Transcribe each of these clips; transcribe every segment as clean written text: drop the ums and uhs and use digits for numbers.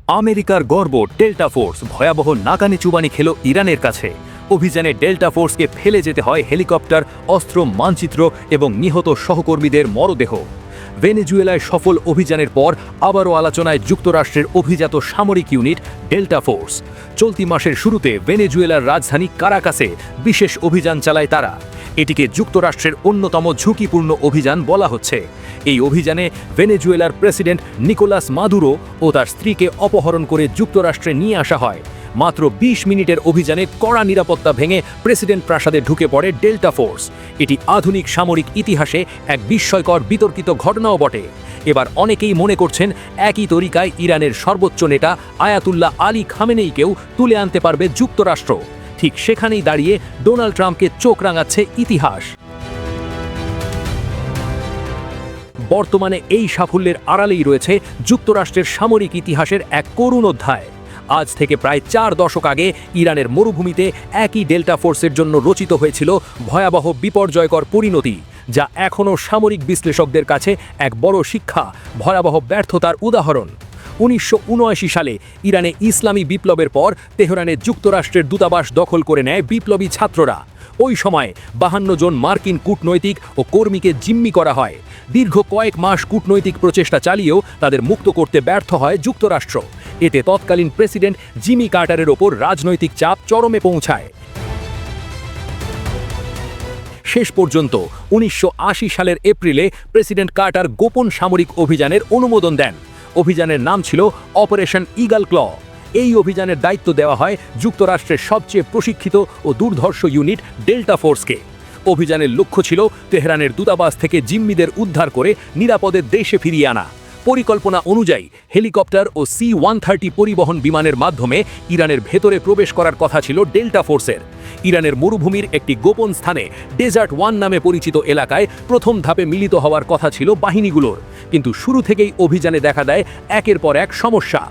আমেরিকার গর্ব delta force ভয়াবহ নাকানি চুবানি খেল ইরানের কাছে। অভিযানে ডেল্টা ফোর্সকে ফেলে যেতে হয় হেলিকপ্টার, অস্ত্র, মানচিত্র এবং নিহত সহকর্মীদের মরদেহ। ভেনেজুয়েলায় সফল অভিযানের পর আবারও আলোচনায় যুক্তরাষ্ট্রের অভিজাত সামরিক ইউনিট ডেল্টা ফোর্স। চলতি মাসের শুরুতে ভেনেজুয়েলার রাজধানী কারাকাসে বিশেষ অভিযান চালায় তারা। এটিকে যুক্তরাষ্ট্রের অন্যতম ঝুঁকিপূর্ণ অভিযান বলা হচ্ছে। এই অভিযানে ভেনেজুয়েলার প্রেসিডেন্ট নিকোলাস মাদুরো ও তার স্ত্রীকে অপহরণ করে যুক্তরাষ্ট্রে নিয়ে আসা হয়। মাত্র ২০ মিনিটের অভিযানে কড়া নিরাপত্তা ভেঙে প্রেসিডেন্ট প্রাসাদে ঢুকে পড়ে ডেল্টা ফোর্স। এটি আধুনিক সামরিক ইতিহাসে এক বিস্ময়কর বিতর্কিত ঘটনাও বটে। এবার অনেকেই মনে করছেন একই তরিকায় ইরানের সর্বোচ্চ নেতা আয়াতুল্লাহ আলী খামেনেইকেও তুলে আনতে পারবে যুক্তরাষ্ট্র। ঠিক সেখানেই দাঁড়িয়ে ডোনাল্ড ট্রাম্পকে চোখ রাঙাচ্ছে ইতিহাস। বর্তমানে এই সাফল্যের আড়ালেই রয়েছে যুক্তরাষ্ট্রের সামরিক ইতিহাসের এক করুণ অধ্যায়। আজ থেকে প্রায় ৪ দশক আগে ইরানের মরুভূমিতে একই ডেল্টা ফোর্সের জন্য রচিত হয়েছিল ভয়াবহ বিপর্যয়কর পরিণতি, যা এখনও সামরিক বিশ্লেষকদের কাছে এক বড় শিক্ষা, ভয়াবহ ব্যর্থতার উদাহরণ। ১৯৭৯ সালে ইরানে ইসলামী বিপ্লবের পর তেহরানে যুক্তরাষ্ট্রের দূতাবাস দখল করে নেয় বিপ্লবী ছাত্ররা। ওই সময় ৫২ জন মার্কিন কূটনৈতিক ও কর্মীকে জিম্মি করা হয়। দীর্ঘ কয়েক মাস কূটনৈতিক প্রচেষ্টা চালিয়েও তাদের মুক্ত করতে ব্যর্থ হয় যুক্তরাষ্ট্র। এতে তৎকালীন প্রেসিডেন্ট জিমি কার্টারের ওপর রাজনৈতিক চাপ চরমে পৌঁছায়। শেষ পর্যন্ত ১৯৮০ সালের এপ্রিলে প্রেসিডেন্ট কার্টার গোপন সামরিক অভিযানের অনুমোদন দেন। অভিযানের নাম ছিল অপারেশন ইগল ক্ল। এই অভিযানের দায়িত্ব দেওয়া হয় যুক্তরাষ্ট্রের সবচেয়ে প্রশিক্ষিত ও দুর্ধর্ষ ইউনিট ডেল্টা ফোর্সকে। অভিযানের লক্ষ্য ছিল তেহরানের দূতাবাস থেকে জিম্মিদের উদ্ধার করে নিরাপদে দেশে ফিরিয়ে আনা। পরিকল্পনা অনুযায়ী হেলিকপ্টার ও C-130 পরিবহন বিমানের মাধ্যমে ইরানের ভেতরে প্রবেশ করার কথা ছিল ডেল্টা ফোর্সের। ইরানের মরুভূমির একটি গোপন স্থানে ডেজার্ট 1 নামে পরিচিত এলাকায় প্রথম ধাপে মিলিত হওয়ার কথা ছিল বাহিনীগুলোর। কিন্তু শুরু থেকেই অভিযানে দেখা দেয় একের পর এক সমস্যা।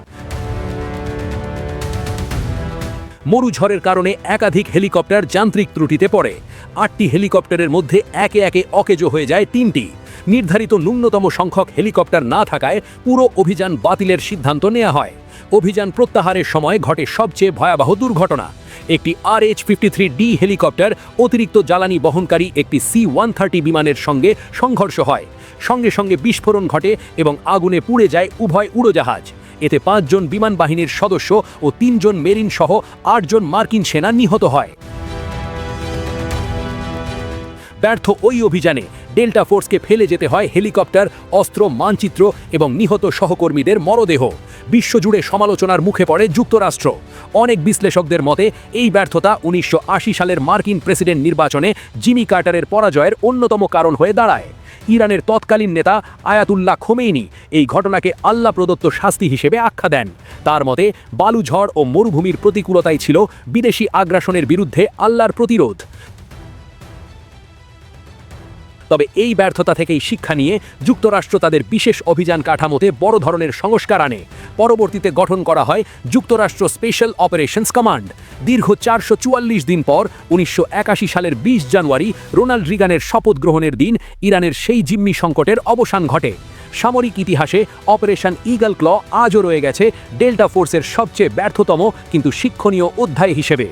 মরুঝড়ের কারণে একাধিক হেলিকপ্টার যান্ত্রিক ত্রুটিতে পড়ে। ৮টি হেলিকপ্টারের মধ্যে একে একে অকেজো হয়ে যায় ৩টি। নির্ধারিত ন্যূনতম সংখ্যক হেলিকপ্টার না থাকায় পুরো অভিযান বাতিলের সিদ্ধান্ত নেওয়া হয়। অভিযান প্রত্যাহারের সময় ঘটে সবচেয়ে ভয়াবহ দুর্ঘটনা। একটি RH-53D হেলিকপ্টার অতিরিক্ত জ্বালানি বহনকারী একটি C-130 বিমানের সঙ্গে সংঘর্ষ হয়। সঙ্গে সঙ্গে বিস্ফোরণ ঘটে এবং আগুনে পুড়ে যায় উভয় উড়োজাহাজ। এতে ৫ জন বিমান বাহিনীর সদস্য ও ৩ জন মেরিন সহ ৮ জন মার্কিন সেনা নিহত হয়। ব্যর্থ ওই অভিযানে ডেল্টা ফোর্সকে ফেলে যেতে হয় হেলিকপ্টার, অস্ত্র, মানচিত্র এবং নিহত সহকর্মীদের মরদেহ। বিশ্বজুড়ে সমালোচনার মুখে পড়ে যুক্তরাষ্ট্র। অনেক বিশ্লেষকদের মতে এই ব্যর্থতা ১৯৮০ সালের মার্কিন প্রেসিডেন্ট নির্বাচনে জিমি কার্টারের পরাজয়ের অন্যতম কারণ হয়ে দাঁড়ায়। ইরানের তৎকালীন নেতা আয়াতুল্লাহ খোমেনি এই ঘটনাকে আল্লাহ প্রদত্ত শাস্তি হিসেবে আখ্যা দেন। তার মতে বালুঝড় ও মরুভূমির প্রতিকূলতাই ছিল বিদেশি আগ্রাসনের বিরুদ্ধে আল্লাহর প্রতিরোধ। তবে এই ব্যর্থতা থেকেই শিক্ষা নিয়ে যুক্তরাষ্ট্র তাদের বিশেষ অভিযান কাঠামোতে বড় ধরনের সংস্কার আনে। পরবর্তীতে গঠন করা হয় যুক্তরাষ্ট্র স্পেশাল অপারেশনস কমান্ড। দীর্ঘ ৪৪৪ দিন পর ১৯৮১ সালের ২০ জানুয়ারি রোনাল্ড রিগানের শপথ গ্রহণের দিন ইরানের সেই জিম্মি সংকটের অবসান ঘটে। সামরিক ইতিহাসে অপারেশন ইগল ক্ল আজও রয়ে গেছে ডেল্টা ফোর্সের সবচেয়ে ব্যর্থতম কিন্তু শিক্ষণীয় অধ্যায় হিসেবে।